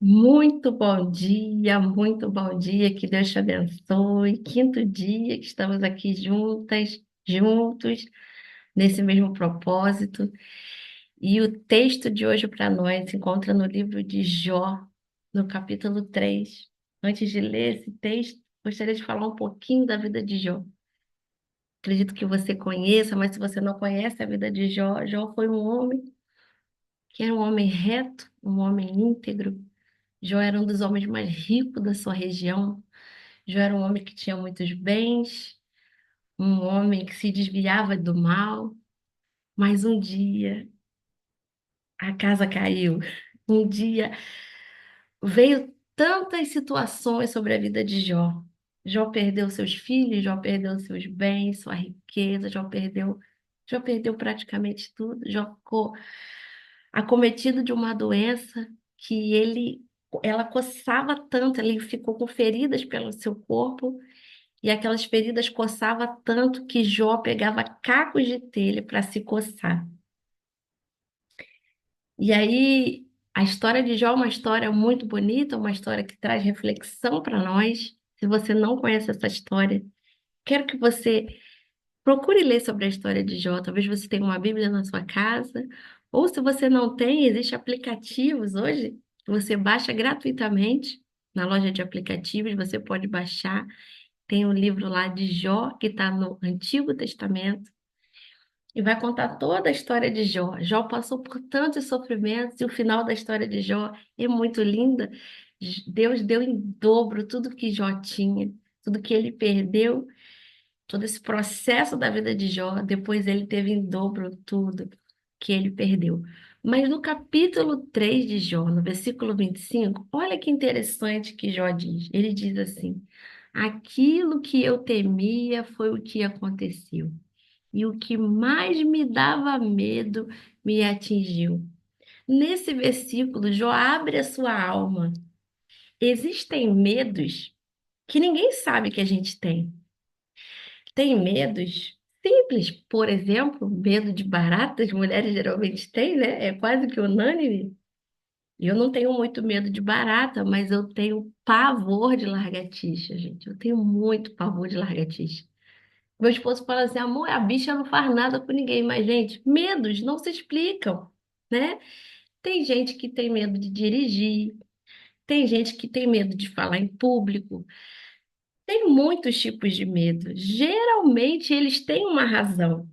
Muito bom dia, que Deus te abençoe. Quinto dia que estamos aqui juntos, nesse mesmo propósito. E o texto de hoje para nós se encontra no livro de Jó, no capítulo 3. Antes de ler esse texto, gostaria de falar um pouquinho da vida de Jó. Acredito que você conheça, mas se você não conhece a vida de Jó, Jó foi um homem que era um homem reto, um homem íntegro. Jó era um dos homens mais ricos da sua região. Jó era um homem que tinha muitos bens, um homem que se desviava do mal, mas um dia a casa caiu. Um dia veio tantas situações sobre a vida de Jó. Jó perdeu seus filhos, Jó perdeu seus bens, sua riqueza, Jó perdeu praticamente tudo. Jó ficou acometido de uma doença que ela coçava tanto, ele ficou com feridas pelo seu corpo. E aquelas feridas coçava tanto que Jó pegava cacos de telha para se coçar. E aí, a história de Jó é uma história muito bonita, uma história que traz reflexão para nós. Se você não conhece essa história, quero que você procure ler sobre a história de Jó. Talvez você tenha uma Bíblia na sua casa, ou se você não tem, existem aplicativos hoje que você baixa gratuitamente na loja de aplicativos, você pode baixar. Tem um livro lá de Jó, que está no Antigo Testamento, e vai contar toda a história de Jó. Jó passou por tantos sofrimentos, e o final da história de Jó é muito linda. Deus deu em dobro tudo que Jó tinha, tudo que ele perdeu, todo esse processo da vida de Jó, depois ele teve em dobro tudo que ele perdeu. Mas no capítulo 3 de Jó, no versículo 25, olha que interessante que Jó diz. Ele diz assim: aquilo que eu temia foi o que aconteceu, e o que mais me dava medo me atingiu. Nesse versículo, Jó abre a sua alma. Existem medos que ninguém sabe que a gente tem. Tem medos simples, por exemplo, medo de baratas, mulheres geralmente têm, né? É quase que unânime. Eu não tenho muito medo de barata, mas eu tenho pavor de lagartixa, gente. Eu tenho muito pavor de lagartixa. Meu esposo fala assim, amor, a bicha não faz nada com ninguém, mas, gente, medos não se explicam, né? Tem gente que tem medo de dirigir, tem gente que tem medo de falar em público, tem muitos tipos de medo. Geralmente eles têm uma razão,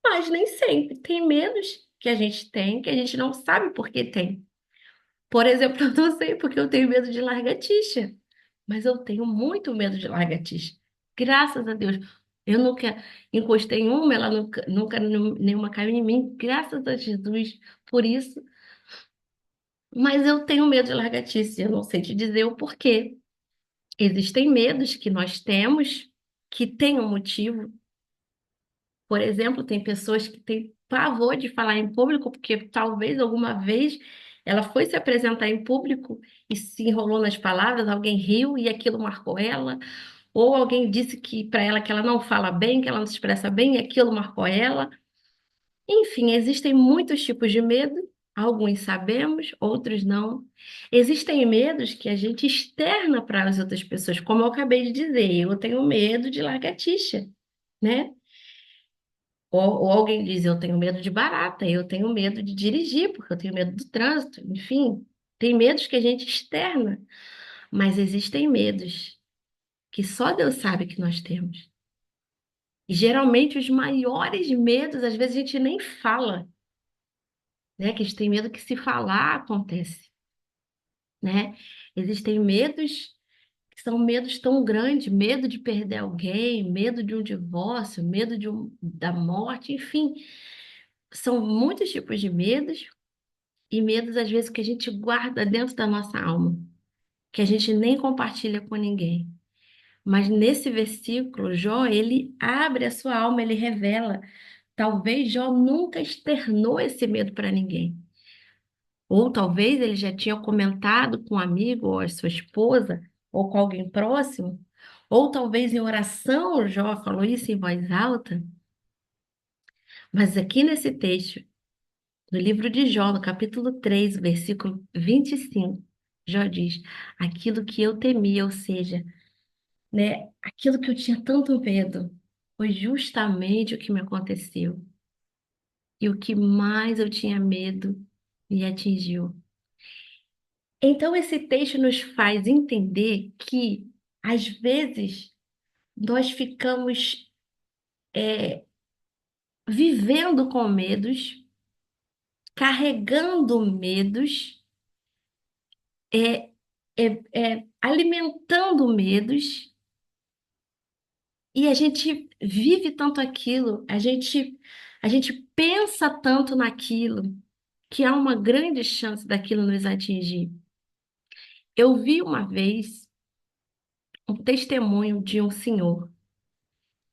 mas nem sempre. Tem medos que a gente tem que a gente não sabe por que tem. Por exemplo, eu não sei porque eu tenho medo de lagartixa, mas eu tenho muito medo de lagartixa. Graças a Deus. Eu nunca encostei em uma, ela nunca nenhuma caiu em mim, graças a Jesus por isso. Mas eu tenho medo de lagartixa, eu não sei te dizer o porquê. Existem medos que nós temos que têm um motivo. Por exemplo, tem pessoas que têm pavor de falar em público, porque talvez alguma vez ela foi se apresentar em público e se enrolou nas palavras, alguém riu e aquilo marcou ela, ou alguém disse que para ela que ela não fala bem, que ela não se expressa bem e aquilo marcou ela. Enfim, existem muitos tipos de medo, alguns sabemos, outros não. Existem medos que a gente externa para as outras pessoas, como eu acabei de dizer, eu tenho medo de lagartixa, né? Ou alguém diz, eu tenho medo de barata, eu tenho medo de dirigir, porque eu tenho medo do trânsito. Enfim, tem medos que a gente externa, mas existem medos que só Deus sabe que nós temos. E geralmente os maiores medos, às vezes a gente nem fala, né? Que a gente tem medo que se falar acontece, né? Existem medos que são medos tão grandes, medo de perder alguém, medo de um divórcio, medo da morte, enfim, são muitos tipos de medos. E medos, às vezes, que a gente guarda dentro da nossa alma, que a gente nem compartilha com ninguém. Mas nesse versículo, Jó, ele abre a sua alma, ele revela. Talvez Jó nunca externou esse medo para ninguém. Ou talvez ele já tinha comentado com um amigo, ou a sua esposa, ou com alguém próximo. Ou talvez em oração, Jó falou isso em voz alta. Mas aqui nesse texto, no livro de Jó, no capítulo 3, versículo 25. Jó diz, aquilo que eu temia, ou seja, né, aquilo que eu tinha tanto medo, foi justamente o que me aconteceu. E o que mais eu tinha medo me atingiu. Então, esse texto nos faz entender que, às vezes, nós ficamos vivendo com medos, carregando medos, é, alimentando medos, e a gente vive tanto aquilo, a gente pensa tanto naquilo, que há uma grande chance daquilo nos atingir. Eu vi uma vez um testemunho de um senhor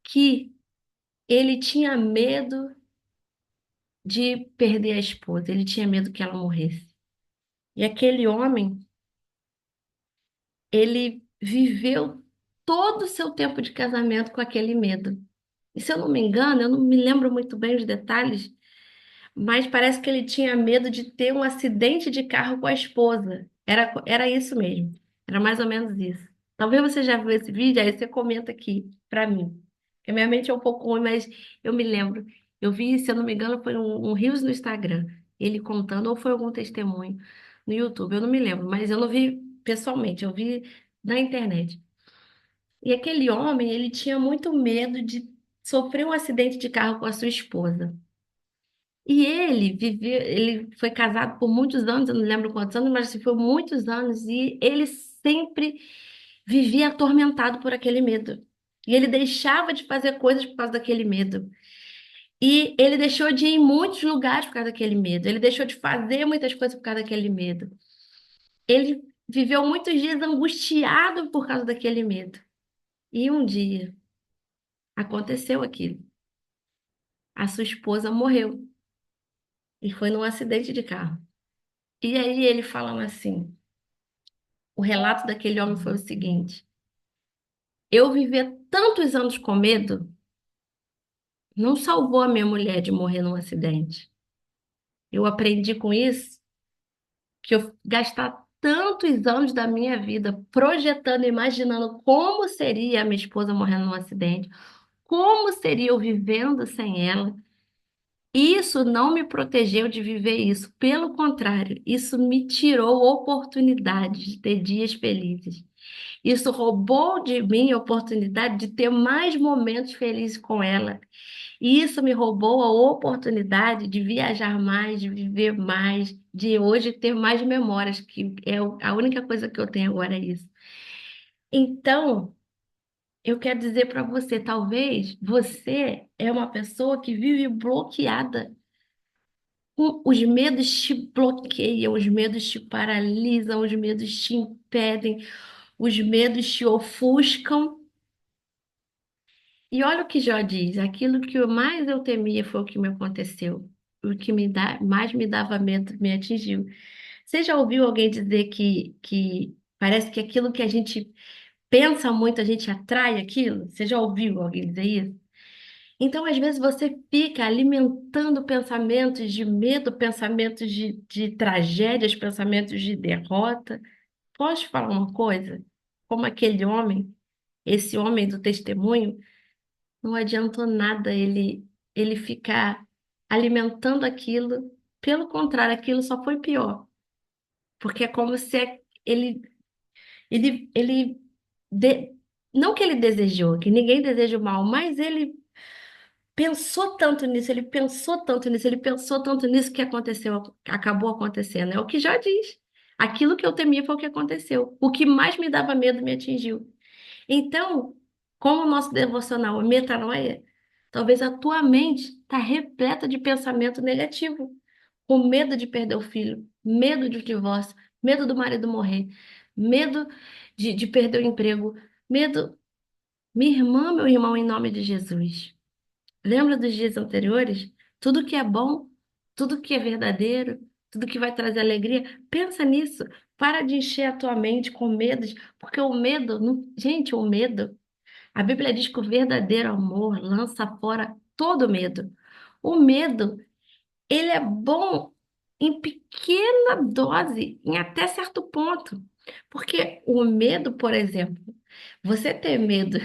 que ele tinha medo de perder a esposa, ele tinha medo que ela morresse. E aquele homem, ele viveu todo o seu tempo de casamento com aquele medo. E se eu não me engano, eu não me lembro muito bem os detalhes, mas parece que ele tinha medo de ter um acidente de carro com a esposa. Era isso mesmo. Era mais ou menos isso. Talvez você já viu esse vídeo, aí você comenta aqui pra mim. Porque minha mente é um pouco ruim, mas eu me lembro. Eu vi, se eu não me engano, foi um Reels no Instagram, ele contando, ou foi algum testemunho no YouTube, eu não me lembro, mas eu não vi pessoalmente, eu vi na internet. E aquele homem, ele tinha muito medo de sofrer um acidente de carro com a sua esposa. E ele foi casado por muitos anos, eu não lembro quantos anos, mas assim, foi muitos anos, e ele sempre vivia atormentado por aquele medo. E ele deixava de fazer coisas por causa daquele medo. E ele deixou de ir em muitos lugares por causa daquele medo. Ele deixou de fazer muitas coisas por causa daquele medo. Ele viveu muitos dias angustiado por causa daquele medo. E um dia aconteceu aquilo. A sua esposa morreu e foi num acidente de carro. E aí ele falando assim, o relato daquele homem foi o seguinte: eu viver tantos anos com medo não salvou a minha mulher de morrer num acidente. Eu aprendi com isso que eu gastar tantos anos da minha vida projetando, imaginando como seria a minha esposa morrendo num acidente, como seria eu vivendo sem ela. Isso não me protegeu de viver isso. Pelo contrário, isso me tirou oportunidades de ter dias felizes. Isso roubou de mim a oportunidade de ter mais momentos felizes com ela. E isso me roubou a oportunidade de viajar mais, de viver mais, de hoje ter mais memórias, que a única coisa que eu tenho agora é isso. Então, eu quero dizer para você, talvez você é uma pessoa que vive bloqueada. Os medos te bloqueiam, os medos te paralisam, os medos te impedem, os medos te ofuscam. E olha o que Jó diz: aquilo que mais eu temia foi o que me aconteceu. O que mais me dava medo me atingiu. Você já ouviu alguém dizer que parece que aquilo que a gente pensa muito, a gente atrai aquilo? Você já ouviu alguém dizer isso? Então, às vezes, você fica alimentando pensamentos de medo, pensamentos de tragédias, pensamentos de derrota. Posso te falar uma coisa? Como aquele homem, esse homem do testemunho, não adiantou nada ele ficar alimentando aquilo. Pelo contrário, aquilo só foi pior. Porque é como se ele de- não que ele desejou, que ninguém deseja o mal, mas ele pensou tanto nisso, ele pensou tanto nisso, ele pensou tanto nisso que aconteceu, acabou acontecendo. É o que já diz. Aquilo que eu temia foi o que aconteceu. O que mais me dava medo me atingiu. Então, como o nosso devocional é metanoia, talvez a tua mente está repleta de pensamento negativo, com medo de perder o filho, medo de divórcio, medo do marido morrer, medo de perder o emprego, medo. Minha irmã, meu irmão, em nome de Jesus. Lembra dos dias anteriores? Tudo que é bom, tudo que é verdadeiro, tudo que vai trazer alegria, pensa nisso. Para de encher a tua mente com medos, porque o medo, gente, o medo, a Bíblia diz que o verdadeiro amor lança fora todo medo. O medo, ele é bom, em pequena dose, em até certo ponto. Porque o medo, por exemplo, você ter medo,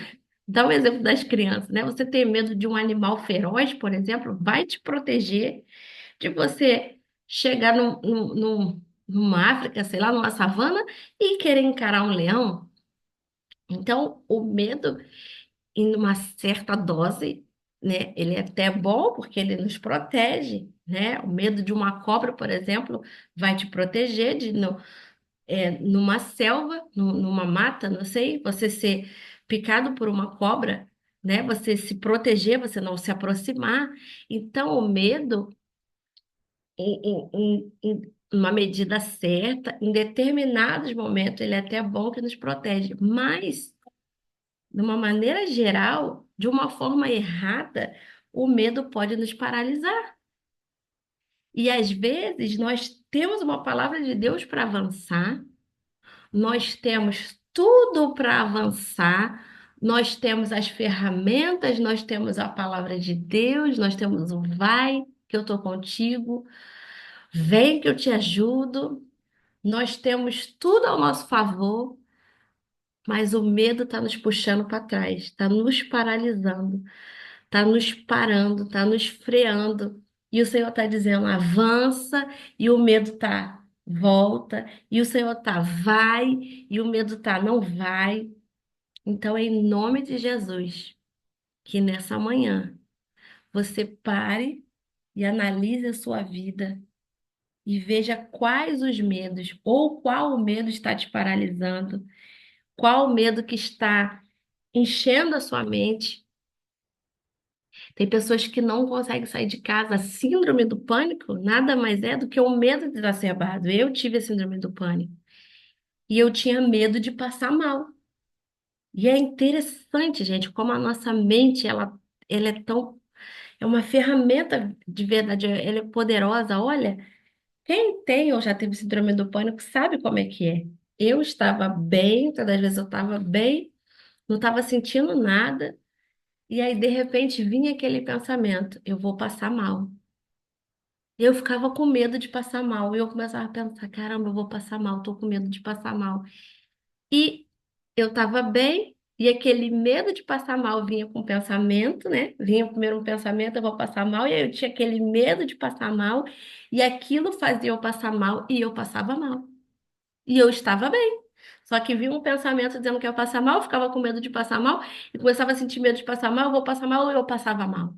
dá um exemplo das crianças, né? Você ter medo de um animal feroz, por exemplo, vai te proteger de você chegar numa África, sei lá, numa savana e querer encarar um leão. Então, o medo, em uma certa dose, né, ele é até bom porque ele nos protege, né? O medo de uma cobra, por exemplo, vai te proteger de numa selva, numa mata, não sei, você ser picado por uma cobra, né? Você se proteger, você não se aproximar. Então, o medo em uma medida certa, em determinados momentos, ele é até bom que nos protege, mas, de uma maneira geral, de uma forma errada, o medo pode nos paralisar. E às vezes nós temos uma palavra de Deus para avançar, nós temos tudo para avançar, nós temos as ferramentas, nós temos a palavra de Deus, nós temos o vai, que eu estou contigo, vem que eu te ajudo. Nós temos tudo ao nosso favor, mas o medo está nos puxando para trás, está nos paralisando, está nos parando, está nos freando. E o Senhor está dizendo, avança, e o medo está, volta, e o Senhor está, vai, e o medo está, não vai. Então, é em nome de Jesus, que nessa manhã você pare e analise a sua vida e veja quais os medos, ou qual o medo está te paralisando. Qual o medo que está enchendo a sua mente? Tem pessoas que não conseguem sair de casa. A síndrome do pânico nada mais é do que o medo exacerbado. Eu tive a síndrome do pânico e eu tinha medo de passar mal. E é interessante, gente, como a nossa mente, ela é uma ferramenta de verdade, ela é poderosa. Olha, quem tem ou já teve síndrome do pânico sabe como é que é. Eu estava bem, todas as vezes eu estava bem, não estava sentindo nada. E aí, de repente, vinha aquele pensamento: eu vou passar mal. E eu ficava com medo de passar mal. E eu começava a pensar: caramba, eu vou passar mal, tô com medo de passar mal. E eu estava bem, e aquele medo de passar mal vinha com o pensamento, né? Vinha primeiro um pensamento: eu vou passar mal. E aí eu tinha aquele medo de passar mal, e aquilo fazia eu passar mal, e eu passava mal. E eu estava bem. Só que vinha um pensamento dizendo que eu ia passar mal, eu ficava com medo de passar mal, e começava a sentir medo de passar mal, eu vou passar mal, e eu passava mal.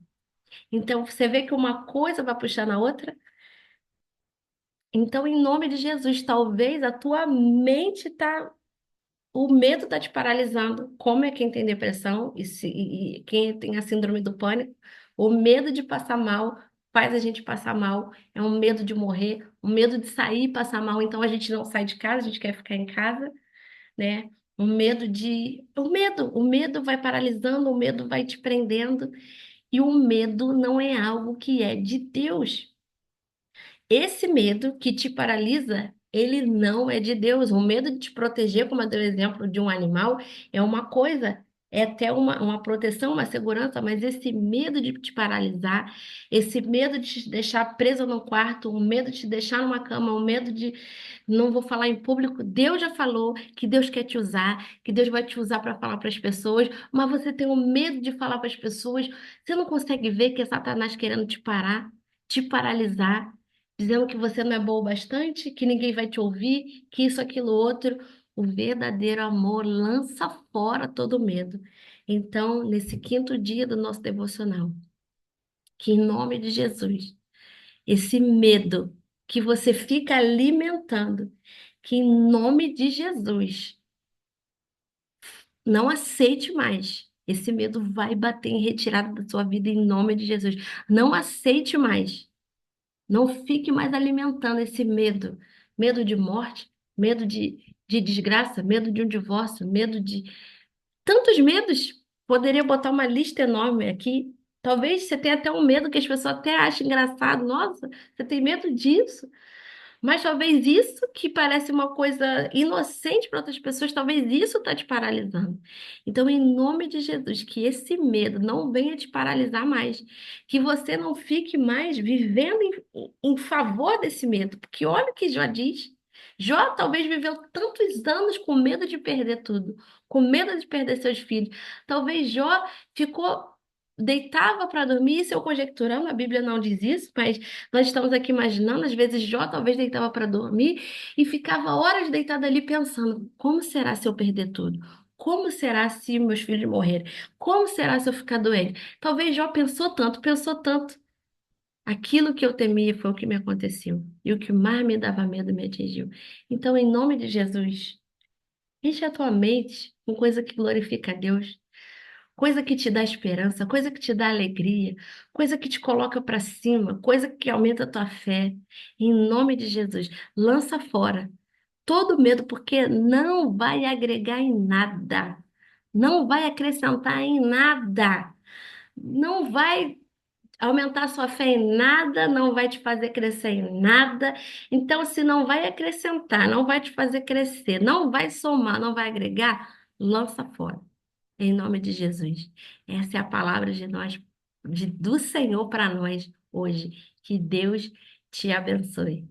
Então, você vê que uma coisa vai puxando a outra. Então, em nome de Jesus, talvez a tua mente tá, o medo está te paralisando. Como é quem tem depressão e quem tem a síndrome do pânico, o medo de passar mal faz a gente passar mal. É um medo de morrer, um medo de sair e passar mal. Então, a gente não sai de casa, a gente quer ficar em casa, né? O medo vai paralisando, o medo vai te prendendo. E o medo não é algo que é de Deus. Esse medo que te paralisa, ele não é de Deus. O medo de te proteger, como eu dei o exemplo de um animal, é uma coisa, é até uma proteção, uma segurança, mas esse medo de te paralisar, esse medo de te deixar preso no quarto, o medo de te deixar numa cama, o medo de não vou falar em público, Deus já falou que Deus quer te usar, que Deus vai te usar para falar para as pessoas, mas você tem o medo de falar para as pessoas, você não consegue ver que é Satanás querendo te parar, te paralisar, dizendo que você não é bom o bastante, que ninguém vai te ouvir, que isso, aquilo, outro. O verdadeiro amor lança fora todo medo. Então, nesse quinto dia do nosso devocional, que em nome de Jesus, esse medo que você fica alimentando, que em nome de Jesus, não aceite mais. Esse medo vai bater em retirada da sua vida em nome de Jesus. Não aceite mais. Não fique mais alimentando esse medo. Medo de morte, medo de desgraça, medo de um divórcio, medo de. Tantos medos. Poderia botar uma lista enorme aqui. Talvez você tenha até um medo que as pessoas até achem engraçado. Nossa, você tem medo disso? Mas talvez isso que parece uma coisa inocente para outras pessoas, talvez isso está te paralisando. Então, em nome de Jesus, que esse medo não venha te paralisar mais, que você não fique mais vivendo em favor desse medo, porque olha o que Jó diz. Jó talvez viveu tantos anos com medo de perder tudo, com medo de perder seus filhos. Talvez Jó ficou deitava para dormir, isso eu conjecturando, a Bíblia não diz isso, mas nós estamos aqui imaginando, às vezes Jó talvez deitava para dormir e ficava horas deitado ali pensando: como será se eu perder tudo? Como será se meus filhos morrerem? Como será se eu ficar doente? Talvez Jó pensou tanto, pensou tanto. Aquilo que eu temia foi o que me aconteceu. E o que mais me dava medo me atingiu. Então, em nome de Jesus, enche a tua mente com coisa que glorifica a Deus, coisa que te dá esperança, coisa que te dá alegria, coisa que te coloca para cima, coisa que aumenta a tua fé. Em nome de Jesus, lança fora todo medo, porque não vai agregar em nada, não vai acrescentar em nada, não vai aumentar a sua fé em nada, não vai te fazer crescer em nada. Então, se não vai acrescentar, não vai te fazer crescer, não vai somar, não vai agregar, lança fora. Em nome de Jesus. Essa é a palavra de nós, do Senhor para nós hoje. Que Deus te abençoe.